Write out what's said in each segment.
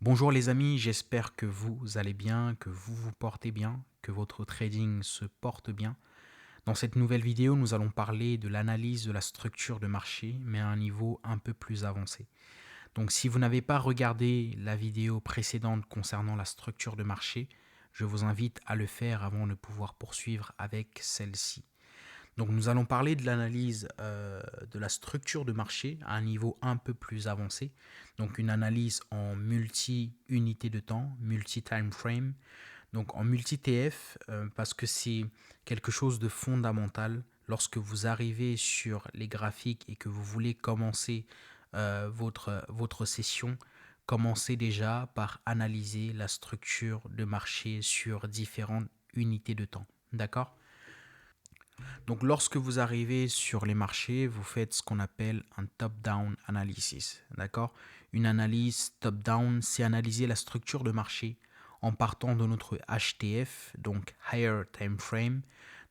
Bonjour les amis, j'espère que vous allez bien, que vous vous portez bien, que votre trading se porte bien. Dans cette nouvelle vidéo, nous allons parler de l'analyse de la structure de marché, mais à un niveau un peu plus avancé. Donc si vous n'avez pas regardé la vidéo précédente concernant la structure de marché, je vous invite à le faire avant de pouvoir poursuivre avec celle-ci. Donc nous allons parler de l'analyse de la structure de marché à un niveau un peu plus avancé. Donc une analyse en multi-unité de temps, multi-time frame, donc en multi-TF, parce que c'est quelque chose de fondamental lorsque vous arrivez sur les graphiques et que vous voulez commencer votre session. Commencez déjà par analyser la structure de marché sur différentes unités de temps. D'accord? Donc lorsque vous arrivez sur les marchés, vous faites ce qu'on appelle un top-down analysis. D'accord? Une analyse top-down, c'est analyser la structure de marché en partant de notre HTF, donc Higher Time Frame,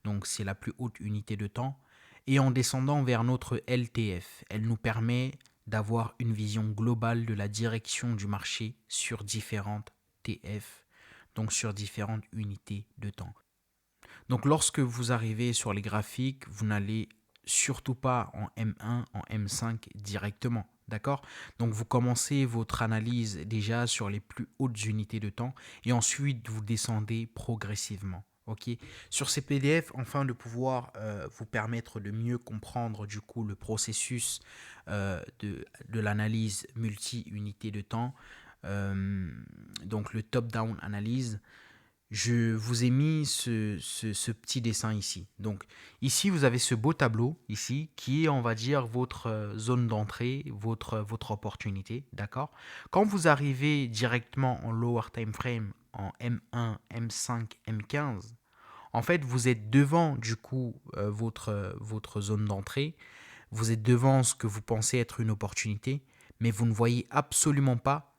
donc c'est la plus haute unité de temps, et en descendant vers notre LTF. Elle nous permet d'avoir une vision globale de la direction du marché sur différentes TF, donc sur différentes unités de temps. Donc lorsque vous arrivez sur les graphiques, vous n'allez surtout pas en M1, en M5 directement. D'accord? Donc vous commencez votre analyse déjà sur les plus hautes unités de temps et ensuite vous descendez progressivement. Ok. Sur ces PDF, afin de pouvoir vous permettre de mieux comprendre du coup le processus de l'analyse multi-unité de temps, donc le top-down analyse, je vous ai mis ce petit dessin ici. Donc ici, vous avez ce beau tableau ici qui est, on va dire, votre zone d'entrée, votre opportunité. D'accord? Quand vous arrivez directement en lower time frame, en M1, M5, M15, en fait, vous êtes devant du coup votre zone d'entrée. Vous êtes devant ce que vous pensez être une opportunité, mais vous ne voyez absolument pas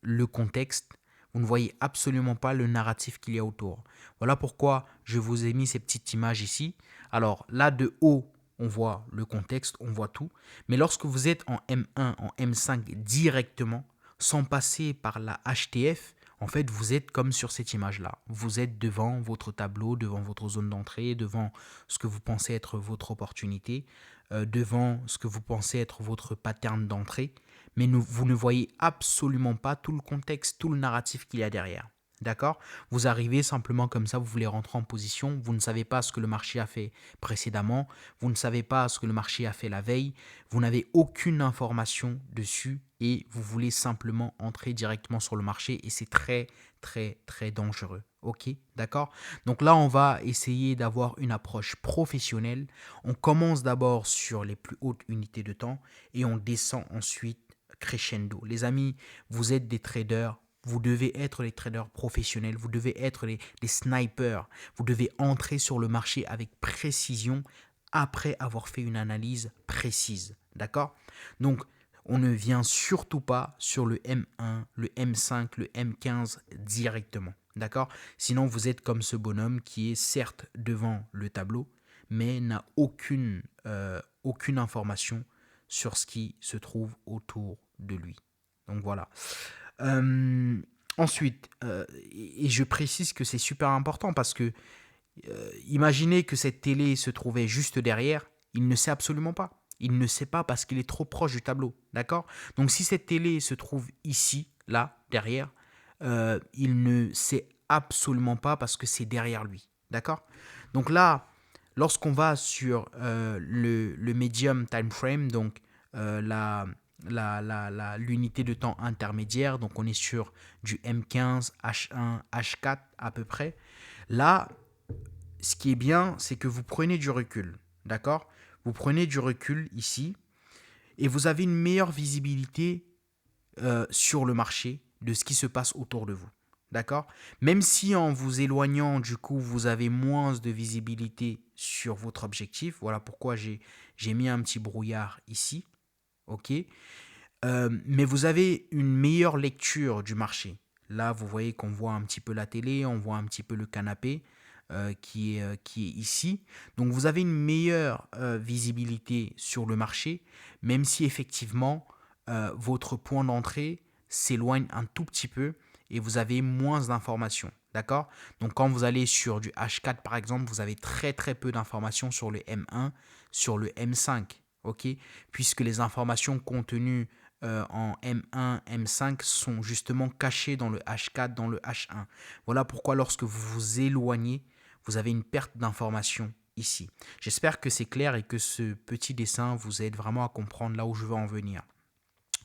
le contexte, vous ne voyez absolument pas le narratif qu'il y a autour. Voilà pourquoi je vous ai mis ces petites images ici. Alors là, de haut, on voit le contexte, on voit tout. Mais lorsque vous êtes en M1, en M5 directement, sans passer par la HTF, en fait, vous êtes comme sur cette image-là. Vous êtes devant votre tableau, devant votre zone d'entrée, devant ce que vous pensez être votre opportunité, devant ce que vous pensez être votre pattern d'entrée, mais vous ne voyez absolument pas tout le contexte, tout le narratif qu'il y a derrière. D'accord? Vous arrivez simplement comme ça, vous voulez rentrer en position, vous ne savez pas ce que le marché a fait précédemment, vous ne savez pas ce que le marché a fait la veille, vous n'avez aucune information dessus et vous voulez simplement entrer directement sur le marché et c'est très très très dangereux. Ok, d'accord? Donc là, on va essayer d'avoir une approche professionnelle. On commence d'abord sur les plus hautes unités de temps et on descend ensuite crescendo. Les amis, vous êtes des traders, vous devez être des traders professionnels, vous devez être des snipers, vous devez entrer sur le marché avec précision après avoir fait une analyse précise. D'accord? Donc, on ne vient surtout pas sur le M1, le M5, le M15 directement. D'accord? Sinon, vous êtes comme ce bonhomme qui est certes devant le tableau, mais n'a aucune information sur ce qui se trouve autour de lui. Donc voilà. Euh, Ensuite, et je précise que c'est super important parce que imaginez que cette télé se trouvait juste derrière, il ne sait absolument pas. Il ne sait pas parce qu'il est trop proche du tableau. D'accord? Donc si cette télé se trouve ici, là, derrière, il ne sait absolument pas parce que c'est derrière lui. D'accord? Donc là, lorsqu'on va sur le medium time frame, donc l'unité de temps intermédiaire, donc on est sur du M15, H1, H4 à peu près. Là, ce qui est bien, c'est que vous prenez du recul. D'accord? Vous prenez du recul ici et vous avez une meilleure visibilité sur le marché de ce qui se passe autour de vous. D'accord? Même si en vous éloignant, du coup, vous avez moins de visibilité sur votre objectif. Voilà pourquoi j'ai mis un petit brouillard ici. OK? Mais vous avez une meilleure lecture du marché. Là, vous voyez qu'on voit un petit peu la télé, on voit un petit peu le canapé qui est ici. Donc vous avez une meilleure visibilité sur le marché, même si effectivement votre point d'entrée, s'éloigne un tout petit peu et vous avez moins d'informations. D'accord? Donc quand vous allez sur du H4 par exemple, vous avez très très peu d'informations sur le M1, sur le M5. Ok? Puisque les informations contenues en M1, M5 sont justement cachées dans le H4, dans le H1. Voilà pourquoi lorsque vous vous éloignez, vous avez une perte d'informations ici. J'espère que c'est clair et que ce petit dessin vous aide vraiment à comprendre là où je veux en venir.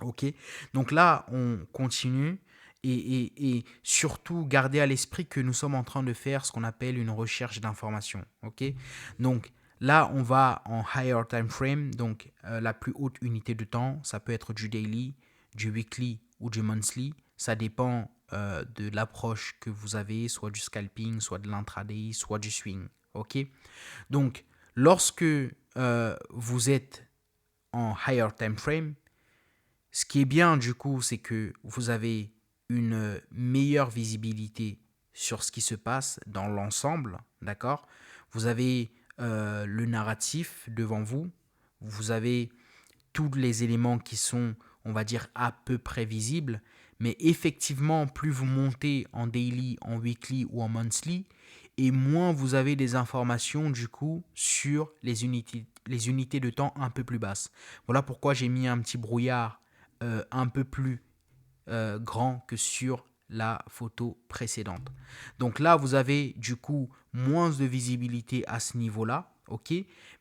Ok, donc là, on continue et surtout garder à l'esprit que nous sommes en train de faire ce qu'on appelle une recherche d'information. Ok, donc là, on va en higher time frame, donc la plus haute unité de temps. Ça peut être du daily, du weekly ou du monthly. Ça dépend de l'approche que vous avez, soit du scalping, soit de l'intraday, soit du swing. Ok, donc lorsque vous êtes en higher time frame, ce qui est bien du coup, c'est que vous avez une meilleure visibilité sur ce qui se passe dans l'ensemble, d'accord? Vous avez le narratif devant vous, vous avez tous les éléments qui sont, on va dire, à peu près visibles, mais effectivement, plus vous montez en daily, en weekly ou en monthly, et moins vous avez des informations du coup sur les unités de temps un peu plus basses. Voilà pourquoi j'ai mis un petit brouillard un peu plus grand que sur la photo précédente. Donc là, vous avez du coup moins de visibilité à ce niveau-là, ok,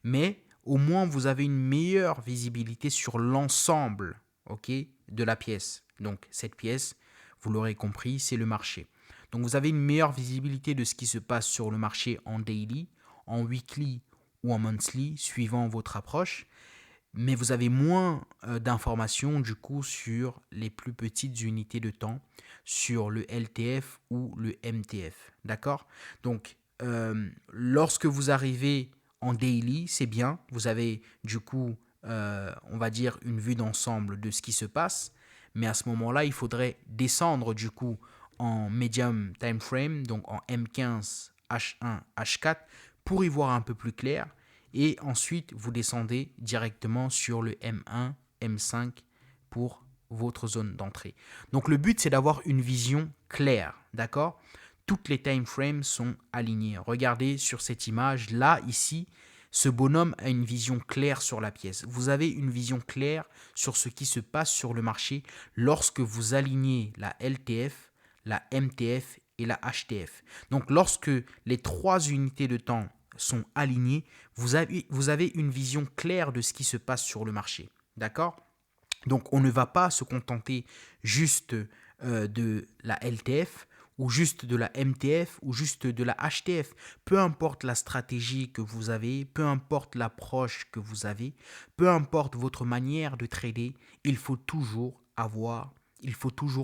mais au moins vous avez une meilleure visibilité sur l'ensemble, ok, de la pièce. Donc cette pièce, vous l'aurez compris, c'est le marché. Donc vous avez une meilleure visibilité de ce qui se passe sur le marché en daily, en weekly ou en monthly, suivant votre approche, mais vous avez moins d'informations du coup sur les plus petites unités de temps, sur le LTF ou le MTF. D'accord? Donc, lorsque vous arrivez en daily, c'est bien, vous avez du coup, on va dire, une vue d'ensemble de ce qui se passe, mais à ce moment-là, il faudrait descendre du coup en medium time frame, donc en M15, H1, H4, pour y voir un peu plus clair et ensuite vous descendez directement sur le M1, M5 pour votre zone d'entrée. Donc le but c'est d'avoir une vision claire, d'accord? Toutes les time frames sont alignées. Regardez sur cette image là ici, ce bonhomme a une vision claire sur la pièce. Vous avez une vision claire sur ce qui se passe sur le marché lorsque vous alignez la LTF, la MTF et la HTF. Donc lorsque les trois unités de temps sont alignées, vous avez une vision claire de ce qui se passe sur le marché. D'accord? Donc on ne va pas se contenter juste de la LTF ou juste de la MTF ou juste de la HTF. Peu importe la stratégie que vous avez, peu importe l'approche que vous avez, peu importe votre manière de trader, il faut toujours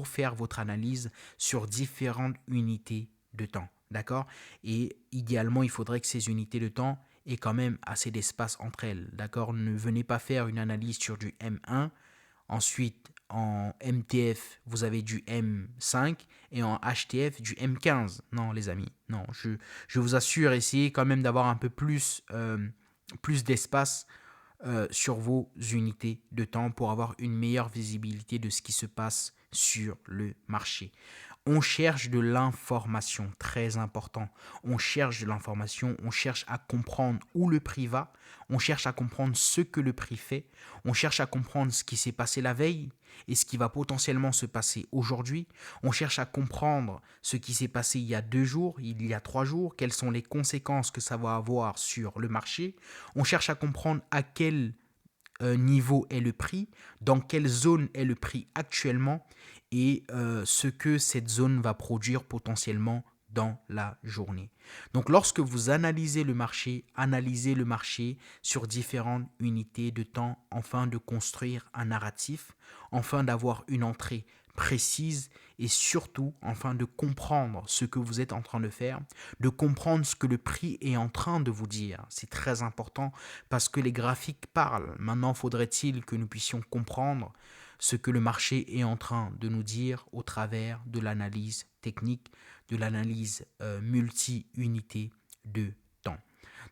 faire votre analyse sur différentes unités de temps. D'accord? Et idéalement, il faudrait que ces unités de temps aient quand même assez d'espace entre elles. D'accord? Ne venez pas faire une analyse sur du M1. Ensuite, en MTF, vous avez du M5 et en HTF, du M15. Non, les amis, non. Je vous assure, essayez quand même d'avoir un peu plus d'espace sur vos unités de temps pour avoir une meilleure visibilité de ce qui se passe sur le marché. On cherche de l'information, très important. On cherche de l'information, on cherche à comprendre où le prix va, on cherche à comprendre ce que le prix fait, on cherche à comprendre ce qui s'est passé la veille et ce qui va potentiellement se passer aujourd'hui. On cherche à comprendre ce qui s'est passé il y a 2 jours, il y a 3 jours, quelles sont les conséquences que ça va avoir sur le marché. On cherche à comprendre à quel niveau est le prix, dans quelle zone est le prix actuellement et ce que cette zone va produire potentiellement dans la journée. Donc lorsque vous analysez le marché sur différentes unités de temps afin de construire un narratif, afin d'avoir une entrée précise et surtout afin de comprendre ce que vous êtes en train de faire, de comprendre ce que le prix est en train de vous dire. C'est très important parce que les graphiques parlent. Maintenant, faudrait-il que nous puissions comprendre ce que le marché est en train de nous dire au travers de l'analyse technique, de l'analyse multi-unité de temps.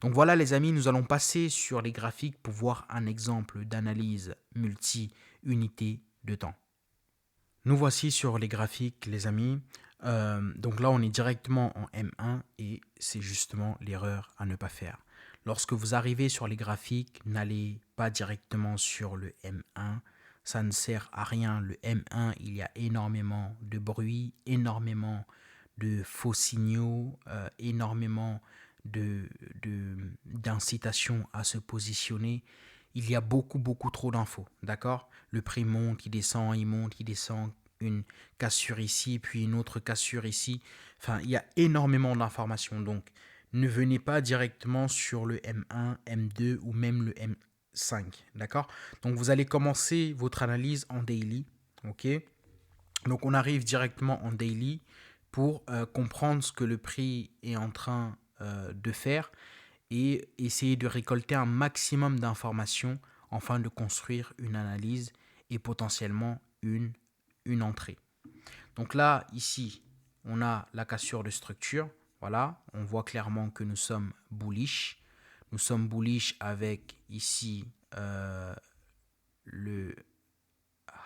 Donc voilà les amis, nous allons passer sur les graphiques pour voir un exemple d'analyse multi-unité de temps. Nous voici sur les graphiques, les amis. Donc là, on est directement en M1 et c'est justement l'erreur à ne pas faire. Lorsque vous arrivez sur les graphiques, n'allez pas directement sur le M1. Ça ne sert à rien. Le M1, il y a énormément de bruit, énormément de faux signaux, énormément d'incitation à se positionner. Il y a beaucoup trop d'infos, d'accord? Le prix monte, il monte, il descend, une cassure ici, puis une autre cassure ici. Enfin, il y a énormément d'informations, donc ne venez pas directement sur le M1, M2 ou même le M5, d'accord? Donc vous allez commencer votre analyse en daily, ok? Donc on arrive directement en daily pour comprendre ce que le prix est en train de faire et essayer de récolter un maximum d'informations afin de construire une analyse et potentiellement une entrée. Donc là, ici, on a la cassure de structure. Voilà, on voit clairement que nous sommes bullish. Nous sommes bullish avec ici le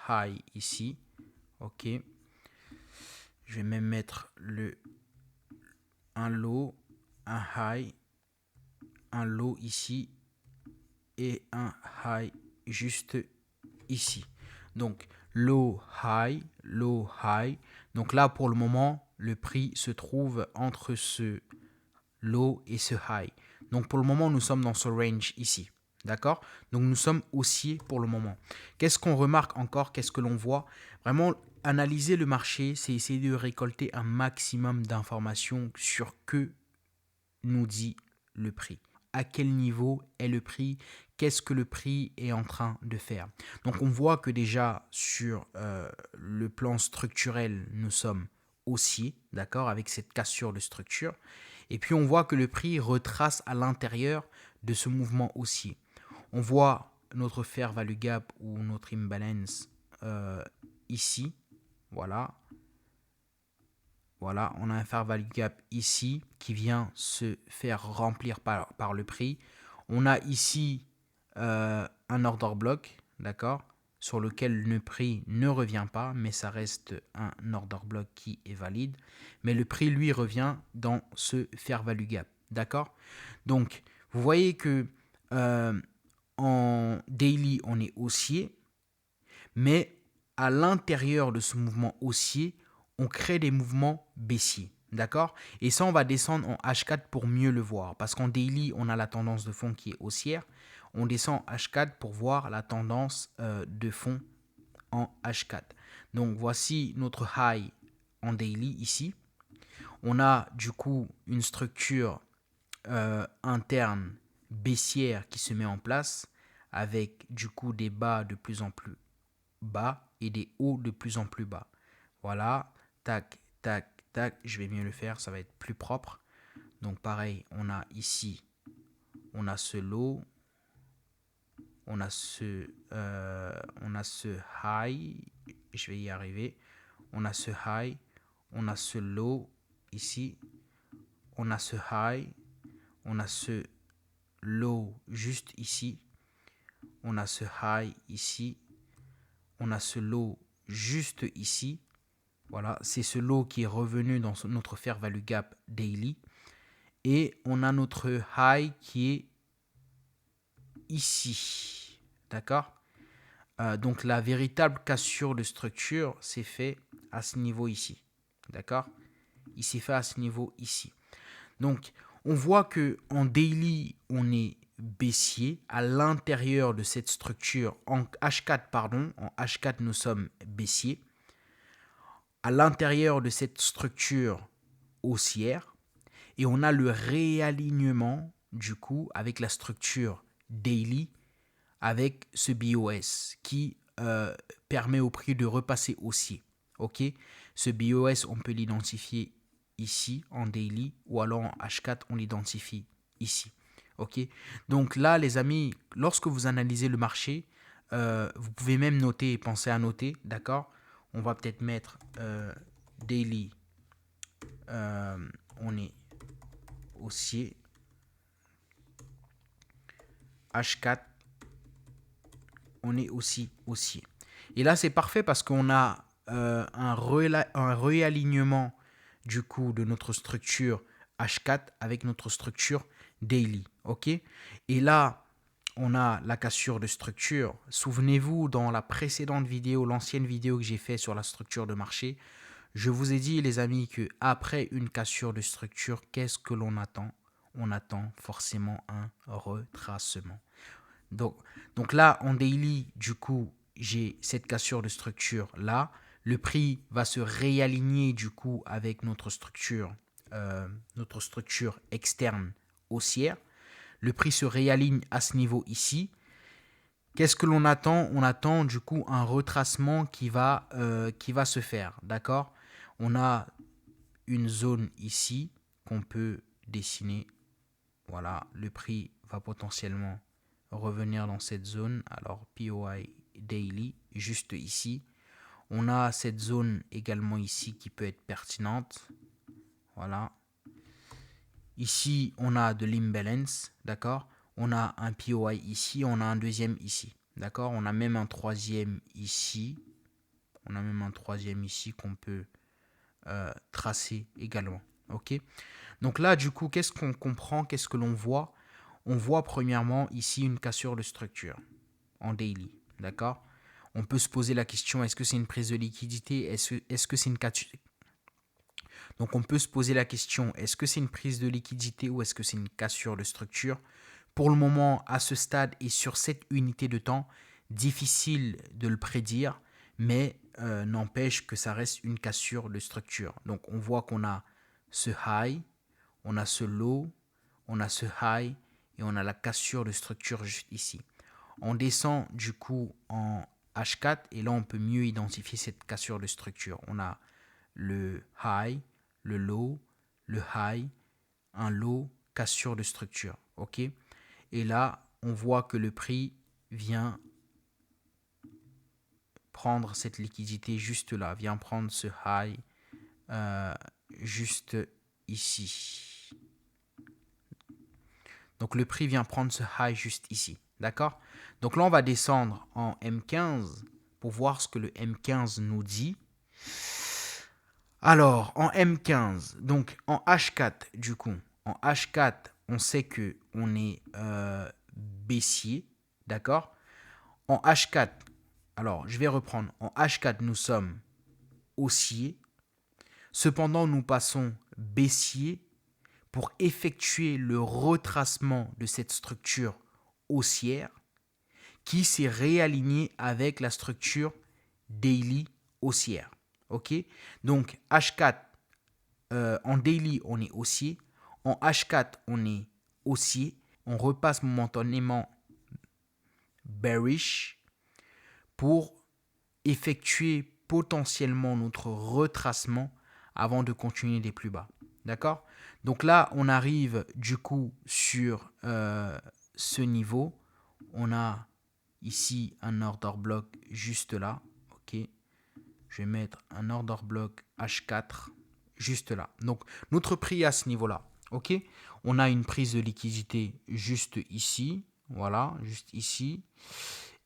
high ici. Ok. Je vais même mettre un low, un high, un low ici et un high juste ici. Donc low, high, low, high. Donc là, pour le moment, le prix se trouve entre ce low et ce high. Donc pour le moment, nous sommes dans ce range ici. D'accord? Donc nous sommes haussiers pour le moment. Qu'est-ce qu'on remarque encore? Qu'est-ce que l'on voit? Vraiment, analyser le marché, c'est essayer de récolter un maximum d'informations sur que nous dit le prix. À quel niveau est le prix? Qu'est-ce que le prix est en train de faire? Donc on voit que déjà sur le plan structurel, nous sommes haussiers, d'accord, avec cette cassure de structure. Et puis on voit que le prix retrace à l'intérieur de ce mouvement haussier. On voit notre fair value gap ou notre imbalance ici. Voilà. Voilà, on a un fair value gap ici qui vient se faire remplir par le prix. On a ici un order block, d'accord, sur lequel le prix ne revient pas, mais ça reste un order block qui est valide. Mais le prix, lui, revient dans ce fair value gap, d'accord. Donc, vous voyez que en daily, on est haussier, mais à l'intérieur de ce mouvement haussier, on crée des mouvements baissiers. D'accord? Et ça, on va descendre en H4 pour mieux le voir. Parce qu'en daily, on a la tendance de fond qui est haussière. On descend en H4 pour voir la tendance de fond en H4. Donc, voici notre high en daily ici. On a du coup une structure interne baissière qui se met en place avec du coup des bas de plus en plus bas et des hauts de plus en plus bas. Voilà, tac, tac, tac, je vais mieux le faire, ça va être plus propre. Donc pareil, on a ici, on a ce low, on a ce high, je vais y arriver, on a ce high, on a ce low ici, on a ce high, on a ce low juste ici, on a ce high ici, on a ce low juste ici. Voilà, c'est ce low qui est revenu dans notre fair value gap daily. Et on a notre high qui est ici. D'accord? Donc la véritable cassure de structure s'est fait à ce niveau ici. D'accord? Il s'est fait à ce niveau ici. Donc on voit que en daily, on est baissier à l'intérieur de cette structure en H4 pardon, en H4 nous sommes baissiers à l'intérieur de cette structure haussière et on a le réalignement du coup avec la structure daily avec ce BOS qui permet au prix de repasser haussier. Ok, ce BOS on peut l'identifier ici en daily ou alors en H4 on l'identifie ici. Ok, donc là les amis, lorsque vous analysez le marché, vous pouvez même noter et penser à noter, d'accord. On va peut-être mettre daily, on est haussier, H4, on est aussi haussier. Et là, c'est parfait parce qu'on a un réalignement du coup de notre structure H4 avec notre structure daily. Ok. Et là, on a la cassure de structure. Souvenez-vous, dans la précédente vidéo, l'ancienne vidéo que j'ai fait sur la structure de marché, je vous ai dit, les amis, que après une cassure de structure, qu'est-ce que l'on attend? On attend forcément un retracement. Donc, donc là, en daily, du coup, j'ai cette cassure de structure là. Le prix va se réaligner du coup avec notre structure externe haussière. Le prix se réaligne à ce niveau ici. Qu'est-ce que l'on attend? On attend du coup un retracement qui va se faire. D'accord? On a une zone ici qu'on peut dessiner. Voilà, le prix va potentiellement revenir dans cette zone. Alors, POI Daily, juste ici. On a cette zone également ici qui peut être pertinente. Voilà. Ici, on a de l'imbalance, d'accord? On a un POI ici, on a un deuxième ici, d'accord? On a même un troisième ici. On a même un troisième ici qu'on peut tracer également, ok? Donc là, du coup, qu'est-ce qu'on comprend? Qu'est-ce que l'on voit? On voit premièrement ici une cassure de structure en daily, d'accord? On peut se poser la question, est-ce que c'est une prise de liquidité? Est-ce que c'est une cassure? Donc on peut se poser la question, est-ce que c'est une prise de liquidité ou est-ce que c'est une cassure de structure? Pour le moment, à ce stade et sur cette unité de temps, difficile de le prédire, mais n'empêche que ça reste une cassure de structure. Donc on voit qu'on a ce high, on a ce low, on a ce high et on a la cassure de structure juste ici. On descend du coup en H4 et là on peut mieux identifier cette cassure de structure. On a le high, le low, le high, un low, cassure de structure. Ok? Et là, on voit que le prix vient prendre cette liquidité juste là, vient prendre ce high juste ici. Donc le prix vient prendre ce high juste ici. D'accord? Donc là, on va descendre en M15 pour voir ce que le M15 nous dit. Alors, en M15, donc en H4, du coup, en H4, on sait que on est baissier, d'accord? En H4, alors je vais reprendre. En H4, nous sommes haussiers. Cependant, nous passons baissier pour effectuer le retracement de cette structure haussière qui s'est réalignée avec la structure daily haussière. Ok? Donc H4, en daily, on est haussier. En H4, on est haussier. On repasse momentanément bearish pour effectuer potentiellement notre retracement avant de continuer des plus bas. D'accord? Donc là, on arrive du coup sur ce niveau. On a ici un order block juste là. Ok? Je vais mettre un order block H4 juste là. Donc notre prix à ce niveau-là. Ok? On a une prise de liquidité juste ici. Voilà, juste ici.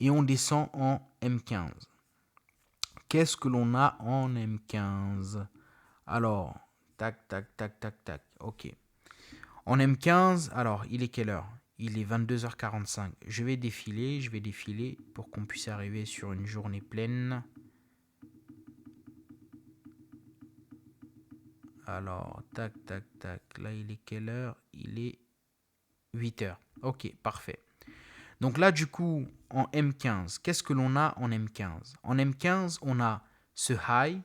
Et on descend en M15. Qu'est-ce que l'on a en M15? Alors, tac, tac, tac, tac, tac. Ok. En M15, alors, il est quelle heure? Il est 22h45. Je vais défiler pour qu'on puisse arriver sur une journée pleine. Alors, tac, tac, tac. Là, il est quelle heure? Il est 8h. Ok, parfait. Donc là, du coup, en M15, qu'est-ce que l'on a en M15? En M15, on a ce high.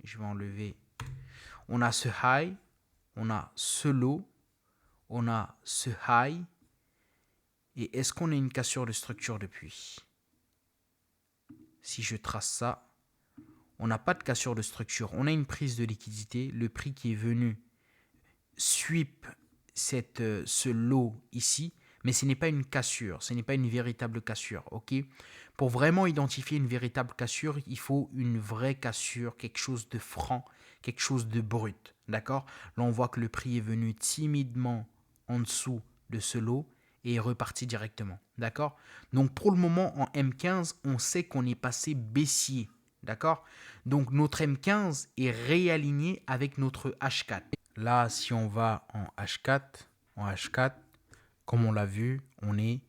Je vais enlever. On a ce high. On a ce low. On a ce high. Et est-ce qu'on a une cassure de structure depuis? Si je trace ça, on n'a pas de cassure de structure. On a une prise de liquidité. Le prix qui est venu sweep ce lot ici, mais ce n'est pas une cassure, ce n'est pas une véritable cassure, ok? Pour vraiment identifier une véritable cassure, il faut une vraie cassure, quelque chose de franc, quelque chose de brut, d'accord? Là, on voit que le prix est venu timidement en dessous de ce lot et est reparti directement, d'accord? Donc, pour le moment, en M15, on sait qu'on est passé baissier, D'accord? Donc notre M15 est réaligné avec notre H4. Là, si on va en H4, comme on l'a vu, on est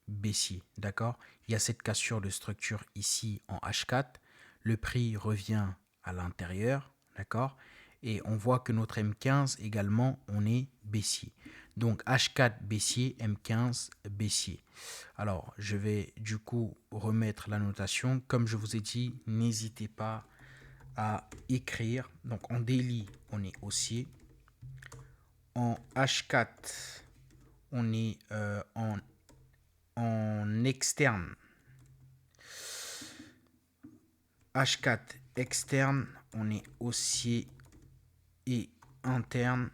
baissier. D'accord? Il y a cette cassure de structure ici en H4. Le prix revient à l'intérieur. D'accord? Et on voit que notre M15 également, on est baissier. Donc H4 baissier, M15 baissier. Alors, je vais du coup remettre la notation. Comme je vous ai dit, n'hésitez pas à écrire. Donc en daily, on est haussier. En H4, on est en externe. H4 externe, on est haussier et interne,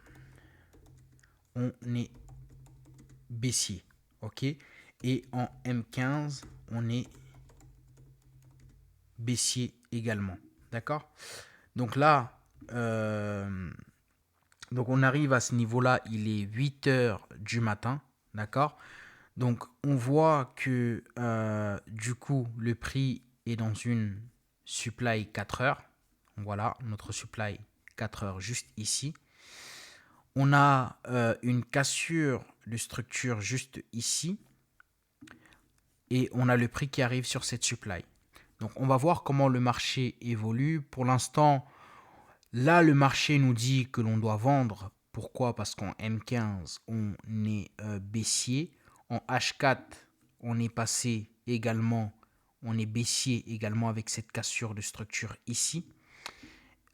on est baissier. Ok? Et en M15, on est baissier également. D'accord? Donc là, donc on arrive à ce niveau-là, il est 8 heures du matin. D'accord? Donc on voit que du coup, le prix est dans une supply 4 heures. Voilà, notre supply 4 heures juste ici. On a une cassure de structure juste ici. Et on a le prix qui arrive sur cette supply. Donc on va voir comment le marché évolue. Pour l'instant, là le marché nous dit que l'on doit vendre. Pourquoi? Parce qu'en M15, on est baissier. En H4, on est passé également, on est baissier également avec cette cassure de structure ici.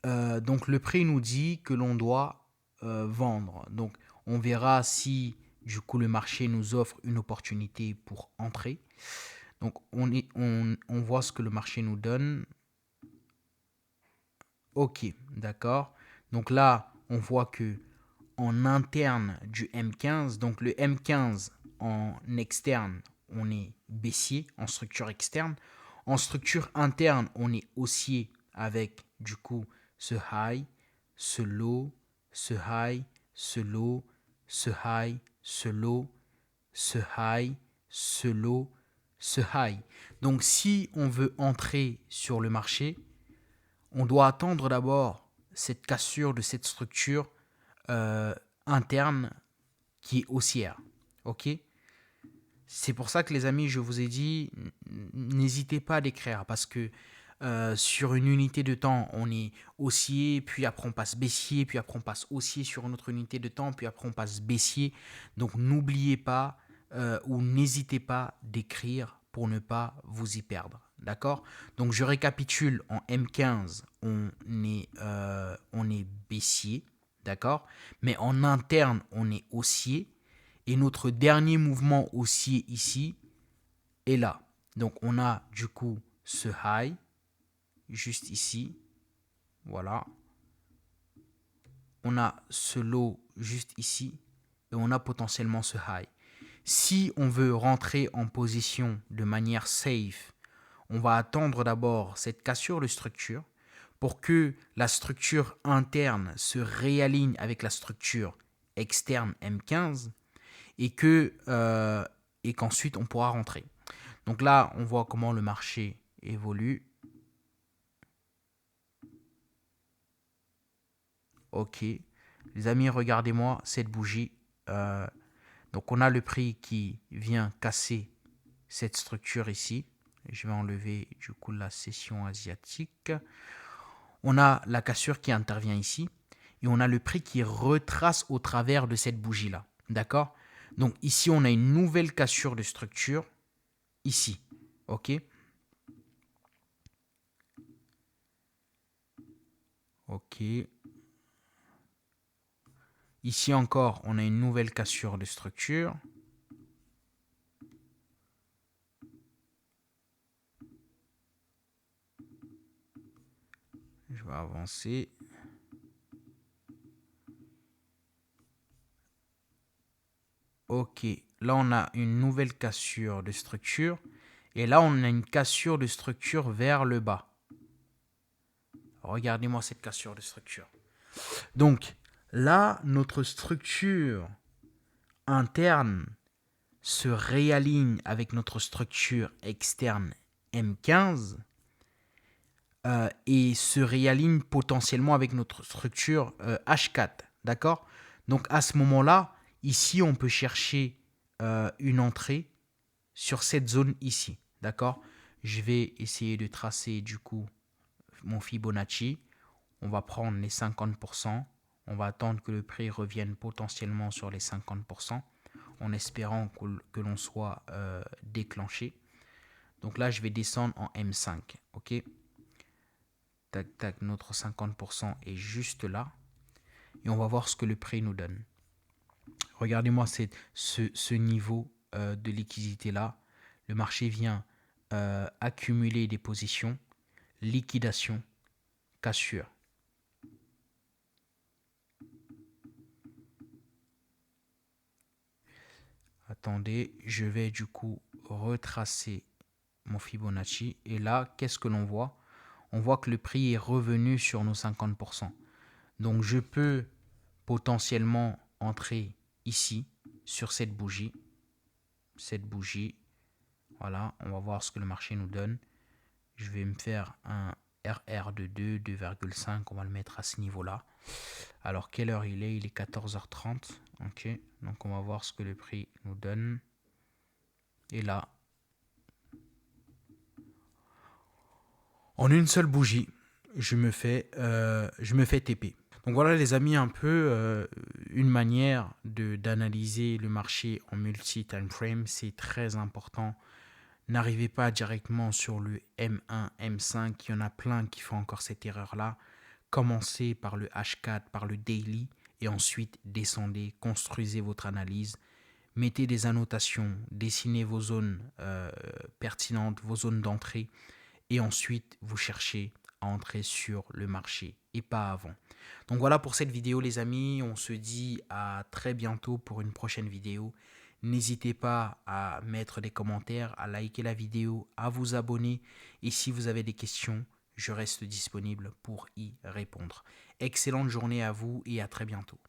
Donc le prix nous dit que l'on doit vendre. Donc on verra si du coup le marché nous offre une opportunité pour entrer. Donc on voit ce que le marché nous donne. Ok, d'accord. Donc là, on voit que en interne du M15, donc le M15 en externe, on est baissier en structure externe. En structure interne, on est haussier avec du coup ce high, ce low, ce high, ce low, ce high, ce low, ce high, ce low, ce high. Donc si on veut entrer sur le marché, on doit attendre d'abord cette cassure de cette structure euh, interne qui est haussière. Ok? C'est pour ça que les amis, je vous ai dit, n'hésitez pas à l'écrire parce que sur une unité de temps, on est haussier, puis après on passe baissier, puis après on passe haussier sur une autre unité de temps, puis après on passe baissier. Donc n'oubliez pas ou n'hésitez pas d'écrire pour ne pas vous y perdre. D'accord? Donc je récapitule, en M15, on est baissier, d'accord? Mais en interne, on est haussier. Et notre dernier mouvement haussier ici est là. Donc on a du coup ce high, juste ici. Voilà. On a ce low juste ici. Et on a potentiellement ce high. Si on veut rentrer en position de manière safe, on va attendre d'abord cette cassure de structure pour que la structure interne se réaligne avec la structure externe M15 et qu'ensuite on pourra rentrer. Donc là, on voit comment le marché évolue. Ok. Les amis, regardez-moi cette bougie. Donc on a le prix qui vient casser cette structure ici. Je vais enlever du coup la session asiatique. On a la cassure qui intervient ici. Et on a le prix qui retrace au travers de cette bougie-là. D'accord? Donc ici, on a une nouvelle cassure de structure. Ici. Ok? Ok. Ici encore, on a une nouvelle cassure de structure. Je vais avancer. Ok, là on a une nouvelle cassure de structure. Et là on a une cassure de structure vers le bas. Regardez-moi cette cassure de structure. Donc là, notre structure interne se réaligne avec notre structure externe M15 et se réaligne potentiellement avec notre structure H4. D'accord? Donc à ce moment-là, ici, on peut chercher une entrée sur cette zone ici. D'accord? Je vais essayer de tracer du coup mon Fibonacci. On va prendre les 50%. On va attendre que le prix revienne potentiellement sur les 50% en espérant que l'on soit déclenché. Donc là, je vais descendre en M5. OK? Tac, tac, notre 50% est juste là. Et on va voir ce que le prix nous donne. Regardez-moi ce niveau de liquidité là. Le marché vient accumuler des positions, liquidation, cassure. Attendez, je vais du coup retracer mon Fibonacci. Et là, qu'est-ce que l'on voit? On voit que le prix est revenu sur nos 50%. Donc je peux potentiellement entrer ici sur cette bougie. Cette bougie. Voilà, on va voir ce que le marché nous donne. Je vais me faire un RR de 2, 2,5. On va le mettre à ce niveau-là. Alors, quelle heure il est? Il est 14h30. Ok, donc on va voir ce que le prix nous donne. Et là, en une seule bougie, je me fais TP. Donc voilà les amis, un peu une manière d'analyser le marché en multi-time frame. C'est très important. N'arrivez pas directement sur le M1, M5. Il y en a plein qui font encore cette erreur-là. Commencez par le H4, par le daily et ensuite descendez, construisez votre analyse. Mettez des annotations, dessinez vos zones pertinentes, vos zones d'entrée et ensuite vous cherchez à entrer sur le marché et pas avant. Donc voilà pour cette vidéo les amis, on se dit à très bientôt pour une prochaine vidéo. N'hésitez pas à mettre des commentaires, à liker la vidéo, à vous abonner et si vous avez des questions, je reste disponible pour y répondre. Excellente journée à vous et à très bientôt.